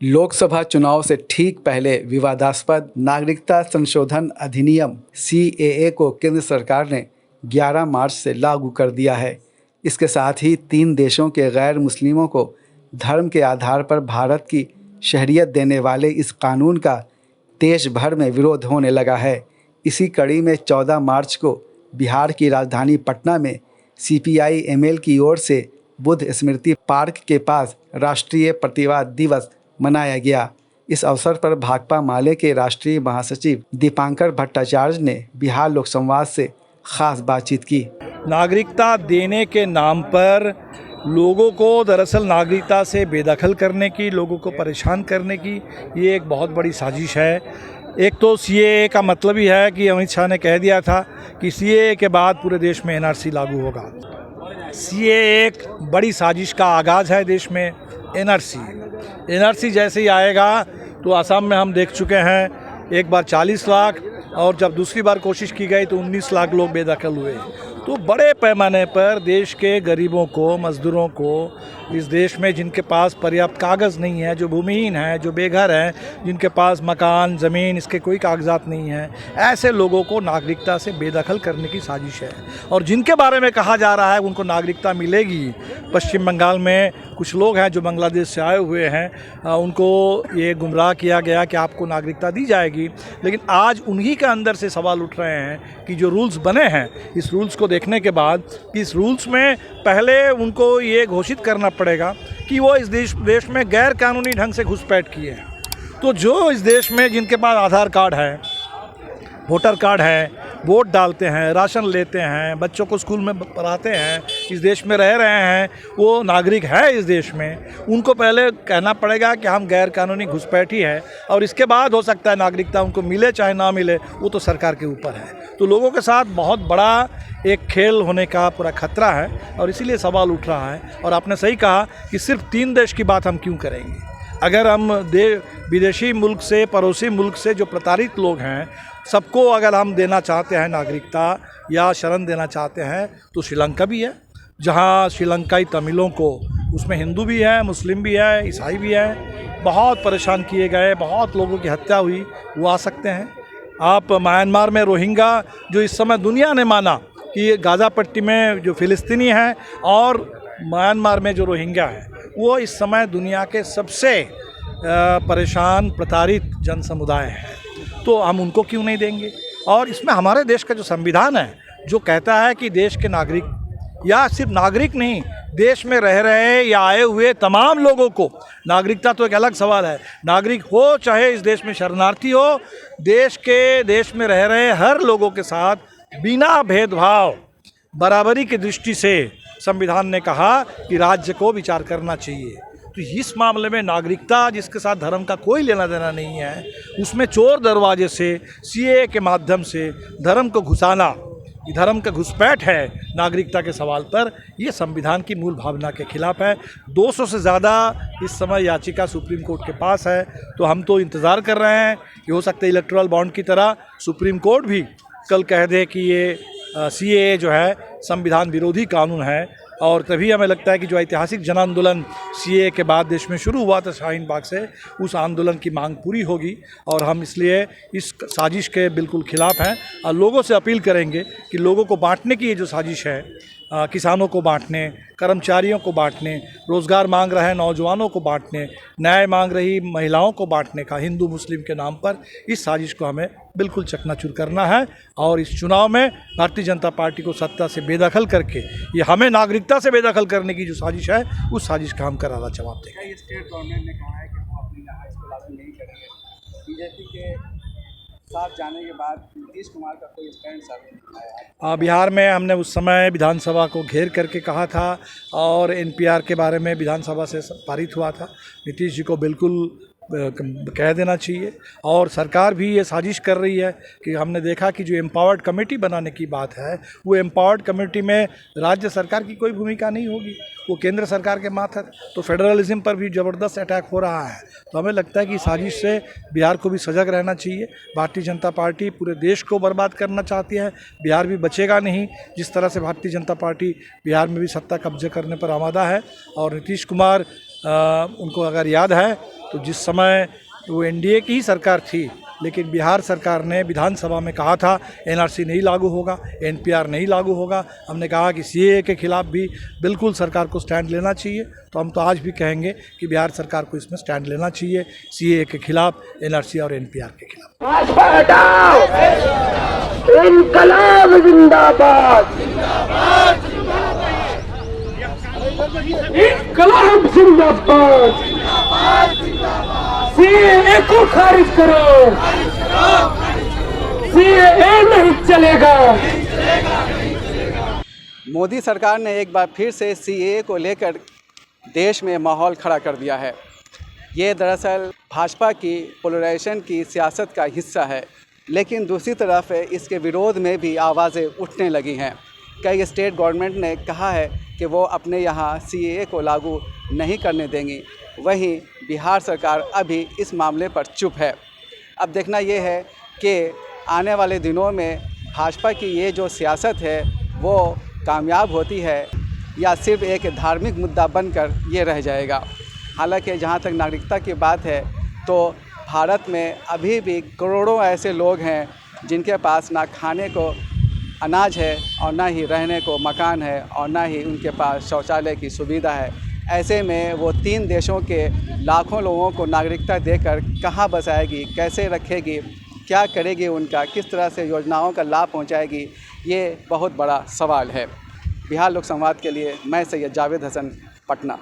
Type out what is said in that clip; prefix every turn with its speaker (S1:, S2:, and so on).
S1: लोकसभा चुनाव से ठीक पहले विवादास्पद नागरिकता संशोधन अधिनियम CAA को केंद्र सरकार ने 11 मार्च से लागू कर दिया है। इसके साथ ही 3 देशों के गैर मुस्लिमों को धर्म के आधार पर भारत की शहरियत देने वाले इस कानून का देश भर में विरोध होने लगा है। इसी कड़ी में 14 मार्च को बिहार की राजधानी पटना में CPI ML की ओर से बुद्ध स्मृति पार्क के पास राष्ट्रीय प्रतिवाद दिवस मनाया गया। इस अवसर पर भाकपा माले के राष्ट्रीय महासचिव दीपांकर भट्टाचार्य ने बिहार लोक संवाद से खास बातचीत की।
S2: नागरिकता देने के नाम पर लोगों को दरअसल नागरिकता से बेदखल करने की, लोगों को परेशान करने की ये एक बहुत बड़ी साजिश है। एक तो CAA का मतलब ही है कि अमित शाह ने कह दिया था कि CAA के बाद पूरे देश में NRC लागू होगा। CAA एक बड़ी साजिश का आगाज़ है देश में। NRC जैसे ही आएगा तो असम में हम देख चुके हैं, एक बार 40 लाख और जब दूसरी बार कोशिश की गई तो 19 लाख लोग बेदखल हुए। तो बड़े पैमाने पर देश के गरीबों को, मज़दूरों को, इस देश में जिनके पास पर्याप्त कागज़ नहीं है, जो भूमिहीन हैं, जो बेघर हैं, जिनके पास मकान, ज़मीन, इसके कोई कागजात नहीं हैं, ऐसे लोगों को नागरिकता से बेदखल करने की साजिश है। और जिनके बारे में कहा जा रहा है उनको नागरिकता मिलेगी, पश्चिम बंगाल में कुछ लोग हैं जो बांग्लादेश से आए हुए हैं, उनको ये गुमराह किया गया कि आपको नागरिकता दी जाएगी। लेकिन आज उन्हीं के अंदर से सवाल उठ रहे हैं कि जो रूल्स बने हैं, इस रूल्स को देखने के बाद इस रूल्स में पहले उनको ये घोषित करना पड़ेगा कि वो इस देश में गैर कानूनी ढंग से घुसपैठ किए हैं। तो जो इस देश में जिनके पास आधार कार्ड है, वोटर कार्ड है, वोट डालते हैं, राशन लेते हैं, बच्चों को स्कूल में पढ़ाते हैं, इस देश में रह रहे हैं, वो नागरिक है इस देश में, उनको पहले कहना पड़ेगा कि हम गैर कानूनी घुसपैठी है और इसके बाद हो सकता है नागरिकता उनको मिले चाहे ना मिले, वो तो सरकार के ऊपर है। तो लोगों के साथ बहुत बड़ा एक खेल होने का पूरा खतरा है और इसीलिए सवाल उठ रहा है। और आपने सही कहा कि सिर्फ 3 देश की बात हम क्यों करेंगे। अगर हम विदेशी मुल्क से, पड़ोसी मुल्क से जो प्रताड़ित लोग हैं, सबको अगर हम देना चाहते हैं नागरिकता या शरण देना चाहते हैं तो श्रीलंका भी है, जहां श्रीलंकाई तमिलों को, उसमें हिंदू भी है, मुस्लिम भी है, ईसाई भी है, बहुत परेशान किए गए, बहुत लोगों की हत्या हुई, वो आ सकते हैं। आप म्यांमार में रोहिंग्या, जो इस समय दुनिया ने माना कि गाज़ा पट्टी में जो फ़िलिस्तीनी हैं और म्यांमार में जो रोहिंग्या है, वो इस समय दुनिया के सबसे परेशान, प्रताड़ित जन समुदाय है। तो हम उनको क्यों नहीं देंगे। और इसमें हमारे देश का जो संविधान है, जो कहता है कि देश के नागरिक, या सिर्फ नागरिक नहीं, देश में रह रहे या आए हुए तमाम लोगों को, नागरिकता तो एक अलग सवाल है, नागरिक हो चाहे इस देश में शरणार्थी हो, देश में रह रहे हर लोगों के साथ बिना भेदभाव, बराबरी की दृष्टि से संविधान ने कहा कि राज्य को विचार करना चाहिए। तो इस मामले में नागरिकता, जिसके साथ धर्म का कोई लेना देना नहीं है, उसमें चोर दरवाजे से, CAA के माध्यम से धर्म को घुसाना, धर्म का घुसपैठ है नागरिकता के सवाल पर, ये संविधान की मूल भावना के खिलाफ है। 200 से ज़्यादा इस समय याचिका सुप्रीम कोर्ट के पास है। तो हम तो इंतज़ार कर रहे हैं कि हो सकता है इलेक्टोरल बॉन्ड की तरह सुप्रीम कोर्ट भी कल कह दे कि ये CAA जो है संविधान विरोधी कानून है। और तभी हमें लगता है कि जो ऐतिहासिक जन आंदोलन CAA के बाद देश में शुरू हुआ था शाहीन बाग से, उस आंदोलन की मांग पूरी होगी। और हम इसलिए इस साजिश के बिल्कुल खिलाफ हैं और लोगों से अपील करेंगे कि लोगों को बांटने की ये जो साजिश है, किसानों को बांटने, कर्मचारियों को बांटने, रोज़गार मांग रहे नौजवानों को बांटने, न्याय मांग रही महिलाओं को बांटने का हिंदू मुस्लिम के नाम पर, इस साजिश को हमें बिल्कुल चकनाचूर करना है। और इस चुनाव में भारतीय जनता पार्टी को सत्ता से बेदखल करके, ये हमें नागरिकता से बेदखल करने की जो साजिश है, उस साजिश का हम करारा जवाब देंगे।
S3: स्टेट गवर्नमेंट ने कहा है कि वो अपनी यहाँ इसको लागू नहीं करेंगे। BJP के साथ जाने के बाद नीतीश कुमार का कोई स्टैंड सामने नहीं आया।
S2: बिहार में हमने उस समय विधानसभा को घेर करके कहा था और NPR के बारे में विधानसभा से पारित हुआ था। नीतीश जी को बिल्कुल कह देना चाहिए। और सरकार भी ये साजिश कर रही है कि हमने देखा कि जो एम्पावर्ड कमेटी बनाने की बात है, वो एम्पावर्ड कमेटी में राज्य सरकार की कोई भूमिका नहीं होगी, वो केंद्र सरकार के मातहत। तो फेडरलिज्म पर भी ज़बरदस्त अटैक हो रहा है। तो हमें लगता है कि साजिश से बिहार को भी सजग रहना चाहिए। भारतीय जनता पार्टी पूरे देश को बर्बाद करना चाहती है, बिहार भी बचेगा नहीं। जिस तरह से भारतीय जनता पार्टी बिहार में भी सत्ता कब्जे करने पर आमादा है और नीतीश कुमार उनको अगर याद है तो जिस समय वो एनडीए की ही सरकार थी, लेकिन बिहार सरकार ने विधानसभा में कहा था एनआरसी नहीं लागू होगा, एनपीआर नहीं लागू होगा। हमने कहा कि सीएए के खिलाफ भी बिल्कुल सरकार को स्टैंड लेना चाहिए। तो हम तो आज भी कहेंगे कि बिहार सरकार को इसमें स्टैंड लेना चाहिए, सीएए के खिलाफ, एनआरसी और एनपीआर के खिलाफ।
S4: भाजपा हटाओ, इनकलाब जिंदाबाद, इनकलाब जिंदाबाद, सीएए को खारिज करो, सीएए नहीं चलेगा।
S1: मोदी सरकार ने एक बार फिर से सीएए को लेकर देश में माहौल खड़ा कर दिया है। ये दरअसल भाजपा की पोलराइजेशन की सियासत का हिस्सा है, लेकिन दूसरी तरफ इसके विरोध में भी आवाज़ें उठने लगी हैं। कई स्टेट गवर्नमेंट ने कहा है कि वो अपने यहाँ सीएए को लागू नहीं करने देंगी, वहीं बिहार सरकार अभी इस मामले पर चुप है। अब देखना ये है कि आने वाले दिनों में भाजपा की ये जो सियासत है वो कामयाब होती है या सिर्फ एक धार्मिक मुद्दा बनकर ये रह जाएगा। हालांकि जहाँ तक नागरिकता की बात है तो भारत में अभी भी करोड़ों ऐसे लोग हैं जिनके पास ना खाने को अनाज है और ना ही रहने को मकान है और ना ही उनके पास शौचालय की सुविधा है। ऐसे में वो 3 देशों के लाखों लोगों को नागरिकता देकर कहाँ बसाएगी, कैसे रखेगी, क्या करेगी, उनका किस तरह से योजनाओं का लाभ पहुँचाएगी, ये बहुत बड़ा सवाल है। बिहार लोक संवाद के लिए मैं सैयद जावेद हसन, पटना।